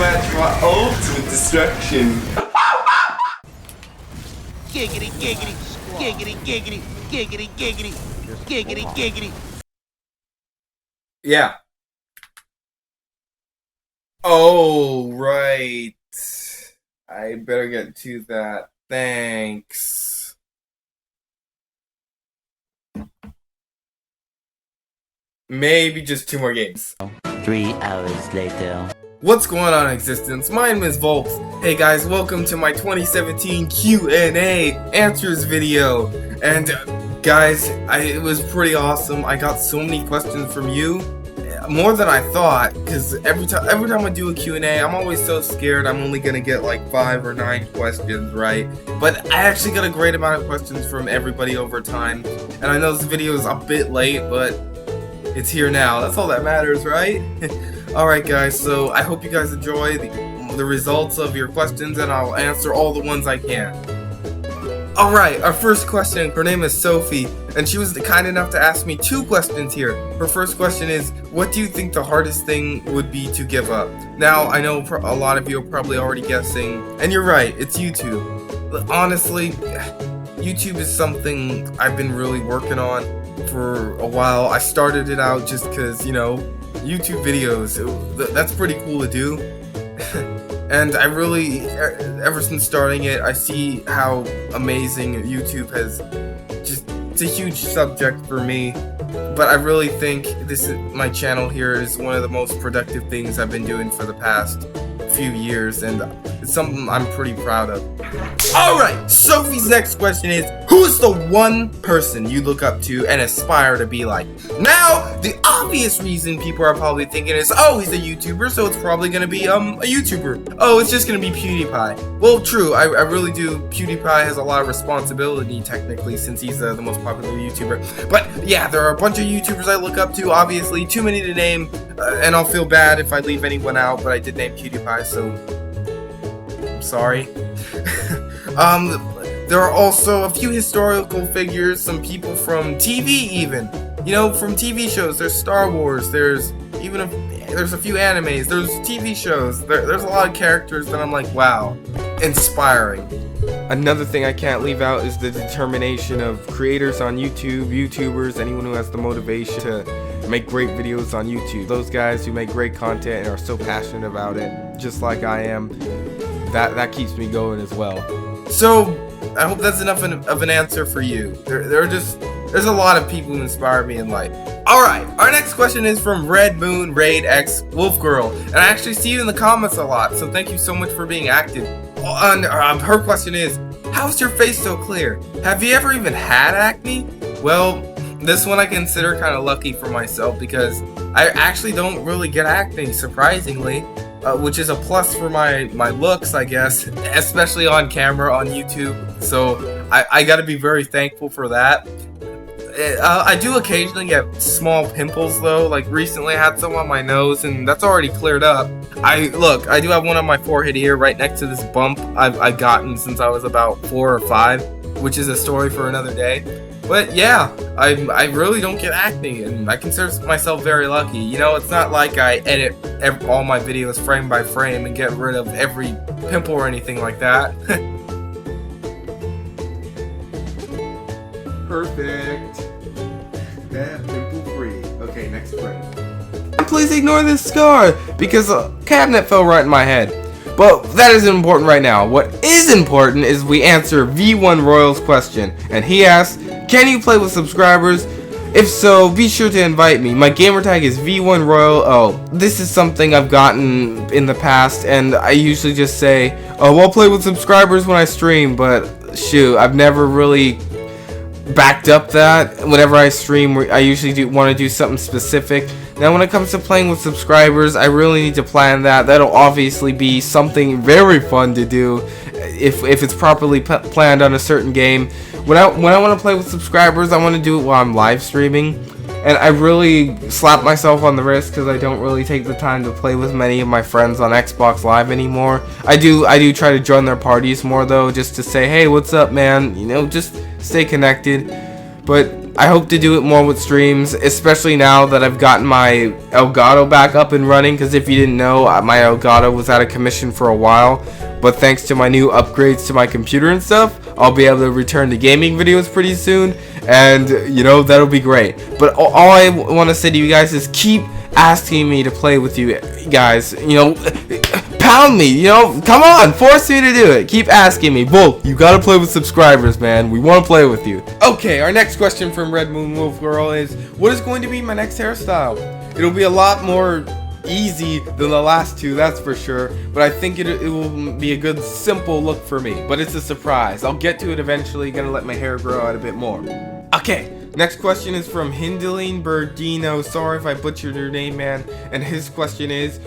match my ultimate destruction. Giggity, giggity, giggity, giggity, giggity, giggity, giggity, giggity. Yeah. Oh, right. I better get to that. Thanks. Maybe just 2 more games. 3 hours later. What's going on, Existence? My name is Volkth. Hey guys, welcome to my 2017 Q&A answers video. And guys, it was pretty awesome. I got so many questions from you. More than I thought, because every time I do a Q&A, I'm always so scared I'm only gonna get like 5 or 9 questions right. But I actually got a great amount of questions from everybody over time. And I know this video is a bit late, but it's here now. That's all that matters, right? Alright guys, so I hope you guys enjoy the results of your questions, and I'll answer all the ones I can. Alright, our first question, her name is Sophie, and she was kind enough to ask me 2 questions here. Her first question is, what do you think the hardest thing would be to give up? Now, I know a lot of you are probably already guessing, and you're right, it's YouTube. But honestly, YouTube is something I've been really working on for a while. I started it out just because, you know, YouTube videos, that's pretty cool to do. And I really, ever since starting it, I see how amazing YouTube has it's a huge subject for me. But I really think my channel here is one of the most productive things I've been doing for the past few years, and it's something I'm pretty proud of. Alright, Sophie's next question is, who's the one person you look up to and aspire to be like? Now, the obvious reason people are probably thinking is, oh, he's a YouTuber, so it's probably gonna be a YouTuber. Oh, it's just gonna be PewDiePie. Well, true, I really do. PewDiePie has a lot of responsibility, technically, since he's the most popular YouTuber. But yeah, there are a bunch of YouTubers I look up to, obviously, too many to name, and I'll feel bad if I leave anyone out, but I did name PewDiePie, so I'm sorry. There are also a few historical figures, some people from TV even. You know, from TV shows, there's Star Wars, there's a few animes, there's TV shows, there's a lot of characters that I'm like, wow, inspiring. Another thing I can't leave out is the determination of creators on YouTube, YouTubers, anyone who has the motivation to make great videos on YouTube. Those guys who make great content and are so passionate about it, just like I am, that keeps me going as well. So, I hope that's enough of an answer for you. There's a lot of people who inspire me in life. Alright, our next question is from Red Moon Raid X Wolf Girl, and I actually see you in the comments a lot, so thank you so much for being active. Her question is, how's your face so clear? Have you ever even had acne? Well, this one I consider kind of lucky for myself because I actually don't really get acne, surprisingly. Which is a plus for my looks, I guess, especially on camera on YouTube. So I gotta be very thankful for that. I do occasionally get small pimples though. Like recently I had some on my nose, and that's already cleared up. I do have one on my forehead here, right next to this bump I've gotten since I was about 4 or 5, which is a story for another day. But yeah, I really don't get acne, and I consider myself very lucky. You know, it's not like I edit all my videos frame by frame and get rid of every pimple or anything like that. Perfect. That pimple free. Okay, next frame. Please ignore this scar because a cabinet fell right in my head. But that isn't important right now. What is important is we answer V1 Royal's question, and he asks, can you play with subscribers? If so, be sure to invite me. My gamertag is V1 Royal. Oh, this is something I've gotten in the past, and I usually just say, oh, I'll play with subscribers when I stream, but shoot, I've never really backed up that. Whenever I stream, I usually want to do something specific. Now when it comes to playing with subscribers, I really need to plan that. That'll obviously be something very fun to do if it's properly planned on a certain game. When I want to play with subscribers, I want to do it while I'm live streaming. And I really slap myself on the wrist because I don't really take the time to play with many of my friends on Xbox Live anymore. I do try to join their parties more though, just to say, hey, what's up, man? You know, just stay connected. But I hope to do it more with streams, especially now that I've gotten my Elgato back up and running, because if you didn't know, my Elgato was out of commission for a while, but thanks to my new upgrades to my computer and stuff, I'll be able to return to gaming videos pretty soon, and you know, that'll be great. But all I want to say to you guys is keep asking me to play with you guys, you know, pound me, you know, come on, force me to do it. Keep asking me. Volkth, you gotta play with subscribers, man. We want to play with you. Okay, our next question from Red Moon Wolf Girl is, what is going to be my next hairstyle? It'll be a lot more easy than the last two, that's for sure, but I think it will be a good simple look for me, but it's a surprise. I'll get to it eventually. Gonna let my hair grow out a bit more. Okay, next question is from Hindeling Berdino. Sorry if I butchered your name, man. And his question is,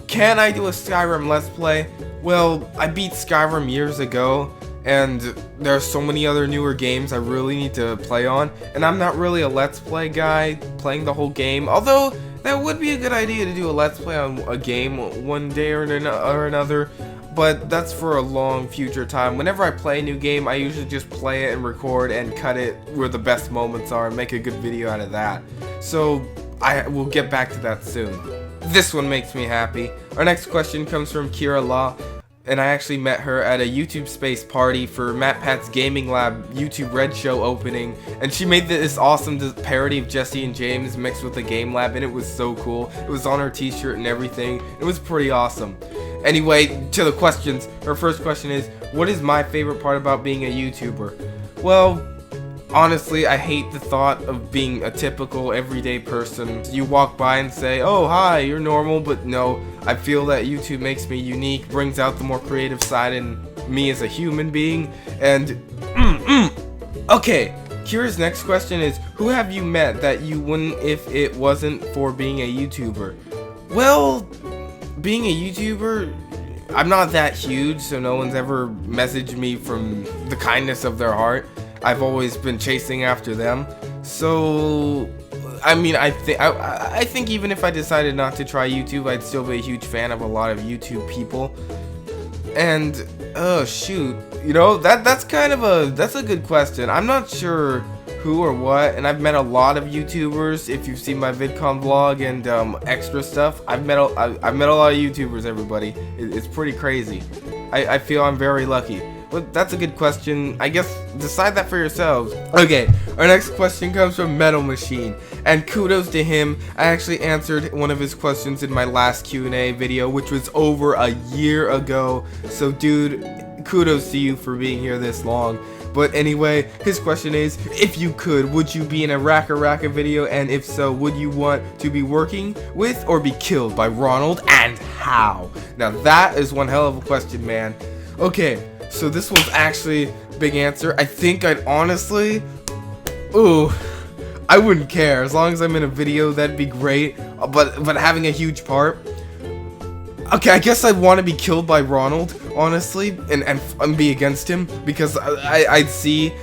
can I do a Skyrim Let's Play? Well, I beat Skyrim years ago, and there are so many other newer games I really need to play on, and I'm not really a Let's Play guy playing the whole game, although that would be a good idea to do a Let's Play on a game one day or another, but that's for a long future time. Whenever I play a new game, I usually just play it and record and cut it where the best moments are and make a good video out of that. So I will get back to that soon. This one makes me happy. Our next question comes from Kira Law, and I actually met her at a YouTube Space party for Matt Pat's Gaming Lab YouTube Red Show opening, and she made this awesome parody of Jesse and James mixed with the Game Lab, and it was so cool. It was on her t-shirt and everything. It was pretty awesome. Anyway, to the questions. Her first question is, what is my favorite part about being a YouTuber? Well, honestly, I hate the thought of being a typical everyday person. You walk by and say, oh hi, you're normal, but no, I feel that YouTube makes me unique, brings out the more creative side in me as a human being, and okay, Kira's next question is, who have you met that you wouldn't if it wasn't for being a YouTuber? Well, being a YouTuber, I'm not that huge, so no one's ever messaged me from the kindness of their heart. I've always been chasing after them, so I mean, I think even if I decided not to try YouTube, I'd still be a huge fan of a lot of YouTube people. And oh shoot, you know, that's a good question. I'm not sure who or what, and I've met a lot of YouTubers. If you've seen my VidCon vlog and extra stuff, I've met a lot of YouTubers. Everybody, it's pretty crazy. I feel I'm very lucky. But that's a good question. I guess decide that for yourselves. Okay, our next question comes from Metal Machine, and kudos to him. I actually answered one of his questions in my last Q&A video, which was over a year ago. So dude, kudos to you for being here this long. But anyway, his question is, if you could, would you be in a Raka Raka video, and if so, would you want to be working with or be killed by Ronald, and how? Now that is one hell of a question, man. Okay, so this one's actually a big answer. I think I'd honestly, I wouldn't care. As long as I'm in a video, that'd be great. But having a huge part, okay, I guess I'd want to be killed by Ronald, honestly, and be against him, because I'd see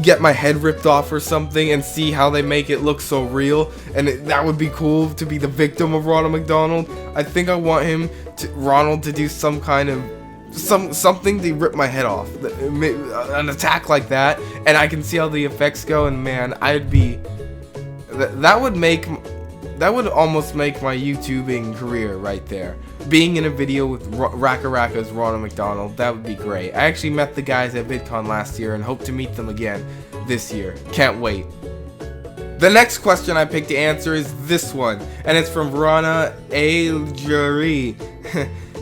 get my head ripped off or something, and see how they make it look so real, and that would be cool to be the victim of Ronald McDonald. I think I want Ronald to do some kind of something to rip my head off, an attack like that, and I can see how the effects go, and man, I'd be that would almost make my YouTubing career right there. Being in a video with Raka Raka's Ronald McDonald, that would be great. I actually met the guys at VidCon last year and hope to meet them again this year. Can't wait. The next question I picked to answer is this one, and it's from Rana Aljuri.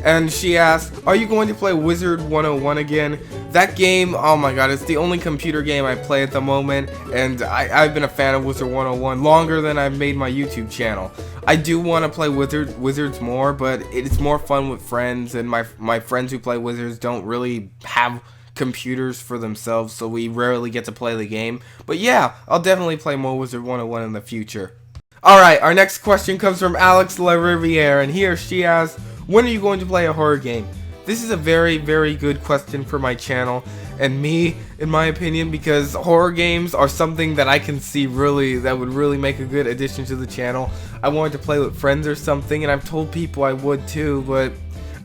And she asked, are you going to play Wizard 101 again? That game, oh my god, it's the only computer game I play at the moment, and I've been a fan of Wizard 101 longer than I've made my YouTube channel. I do want to play Wizards more, but it's more fun with friends, and my friends who play Wizards don't really have computers for themselves, so we rarely get to play the game. But yeah, I'll definitely play more Wizard 101 in the future. Alright, our next question comes from Alex La Riviere, and here she asks, when are you going to play a horror game? This is a very, very good question for my channel and me, in my opinion, because horror games are something that I can see that would really make a good addition to the channel. I wanted to play with friends or something, and I've told people I would too, but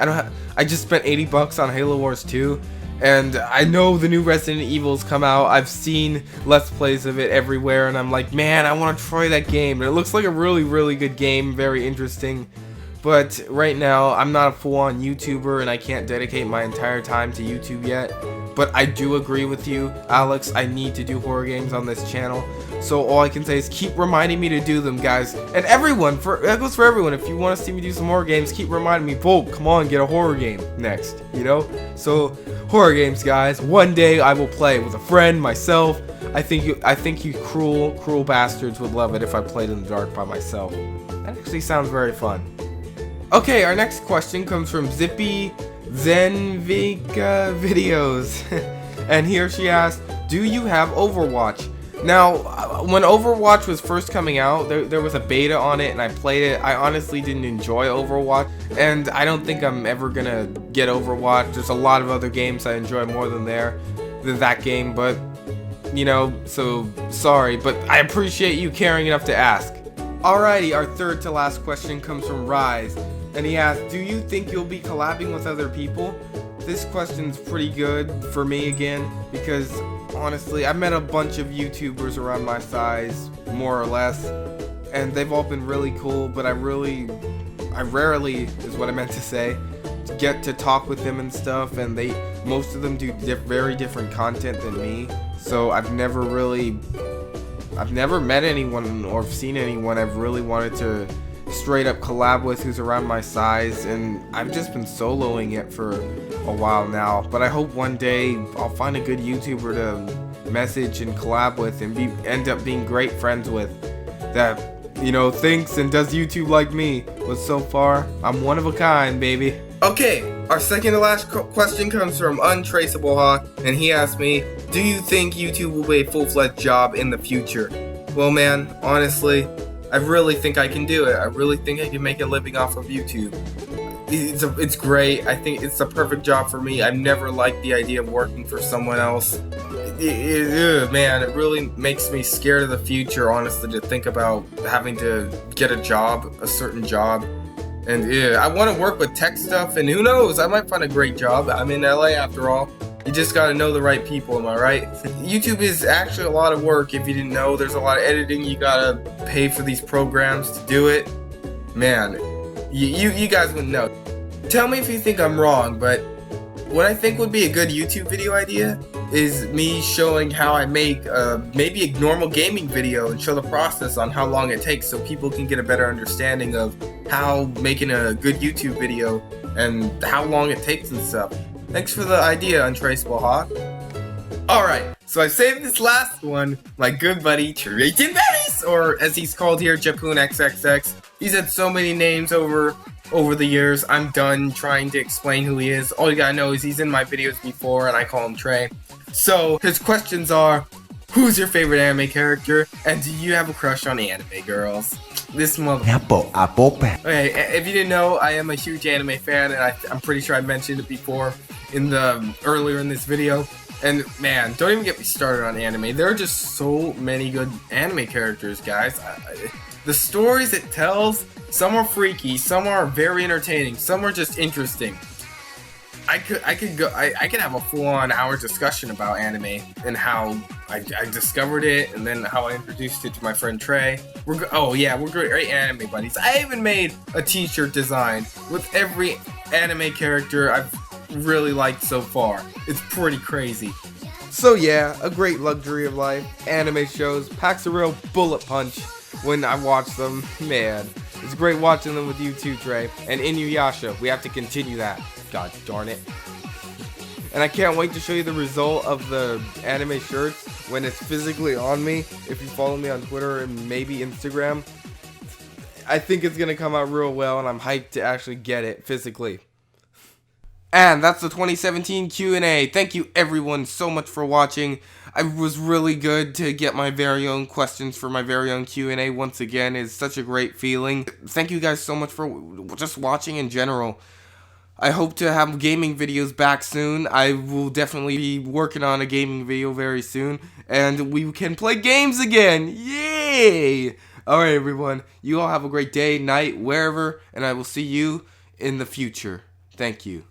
I just spent $80 on Halo Wars 2, And I know the new Resident Evil's come out. I've seen Let's Plays of it everywhere, and I'm like, man, I want to try that game. And it looks like a really, really good game, very interesting. But right now, I'm not a full-on YouTuber, and I can't dedicate my entire time to YouTube yet. But I do agree with you, Alex. I need to do horror games on this channel. So all I can say is keep reminding me to do them, guys. And everyone, that goes for everyone. If you want to see me do some horror games, keep reminding me, Volkth, come on, get a horror game next, you know? So, horror games, guys. One day I will play with a friend, myself. I think you cruel bastards would love it if I played in the dark by myself. That actually sounds very fun. Okay, our next question comes from Zippy Zenvika Videos. And here she asks, do you have Overwatch? Now, when Overwatch was first coming out, there was a beta on it and I played it. I honestly didn't enjoy Overwatch, and I don't think I'm ever gonna get Overwatch. There's a lot of other games I enjoy more than that game, but, you know, so sorry, but I appreciate you caring enough to ask. Alrighty, our third to last question comes from Rise, and he asks, do you think you'll be collabing with other people? This question's pretty good for me again, because honestly, I've met a bunch of YouTubers around my size, more or less, and they've all been really cool, but I rarely, is what I meant to say, get to talk with them and stuff, and most of them do very different content than me, so I've never met anyone or seen anyone I've really wanted to straight up collab with who's around my size, and I've just been soloing it for a while now, but I hope one day I'll find a good YouTuber to message and collab with and end up being great friends with, that, you know, thinks and does YouTube like me, but so far I'm one of a kind, baby. Okay, our second to last question comes from Untraceable Hawk, and he asked me, do you think YouTube will be a full-fledged job in the future? Well, man, honestly, I really think I can do it. I really think I can make a living off of YouTube. It's great. I think it's the perfect job for me. I've never liked the idea of working for someone else. Man, it really makes me scared of the future, honestly, to think about having to get a job, a certain job. And I want to work with tech stuff, and who knows, I might find a great job. I'm in LA after all. You just gotta know the right people, am I right? YouTube is actually a lot of work. If you didn't know, there's a lot of editing. You gotta pay for these programs to do it. Man, you guys wouldn't know. Tell me if you think I'm wrong, but what I think would be a good YouTube video idea is me showing how I make maybe a normal gaming video and show the process on how long it takes, so people can get a better understanding of how making a good YouTube video and how long it takes and stuff. Thanks for the idea, Untraceable Hawk. Alright, so I saved this last one, my good buddy Trayton Bettis, or as he's called here, Japoon XXX. He's had so many names over the years. I'm done trying to explain who he is. All you gotta know is he's in my videos before and I call him Trey. So his questions are, who's your favorite anime character, and do you have a crush on anime girls? This mother... Okay, if you didn't know, I am a huge anime fan, and I'm pretty sure I mentioned it before earlier in this video. And man, don't even get me started on anime. There are just so many good anime characters, guys. The stories it tells, some are freaky, some are very entertaining, some are just interesting. I could have a full-on hour discussion about anime and how I discovered it, and then how I introduced it to my friend Trey. We're great anime buddies. I even made a t-shirt design with every anime character I've really liked so far. It's pretty crazy. So yeah, a great luxury of life. Anime shows packs a real bullet punch when I watch them. Man, it's great watching them with you too, Trey. And Inuyasha, we have to continue that. God darn it. And I can't wait to show you the result of the anime shirts when it's physically on me. If you follow me on Twitter and maybe Instagram, I think it's gonna come out real well, and I'm hyped to actually get it physically. And that's the 2017 Q&A. Thank you everyone so much for watching. It was really good to get my very own questions for my very own Q&A once again. It's such a great feeling. Thank you guys so much for just watching in general. I hope to have gaming videos back soon. I will definitely be working on a gaming video very soon. And we can play games again. Yay! Alright everyone, you all have a great day, night, wherever. And I will see you in the future. Thank you.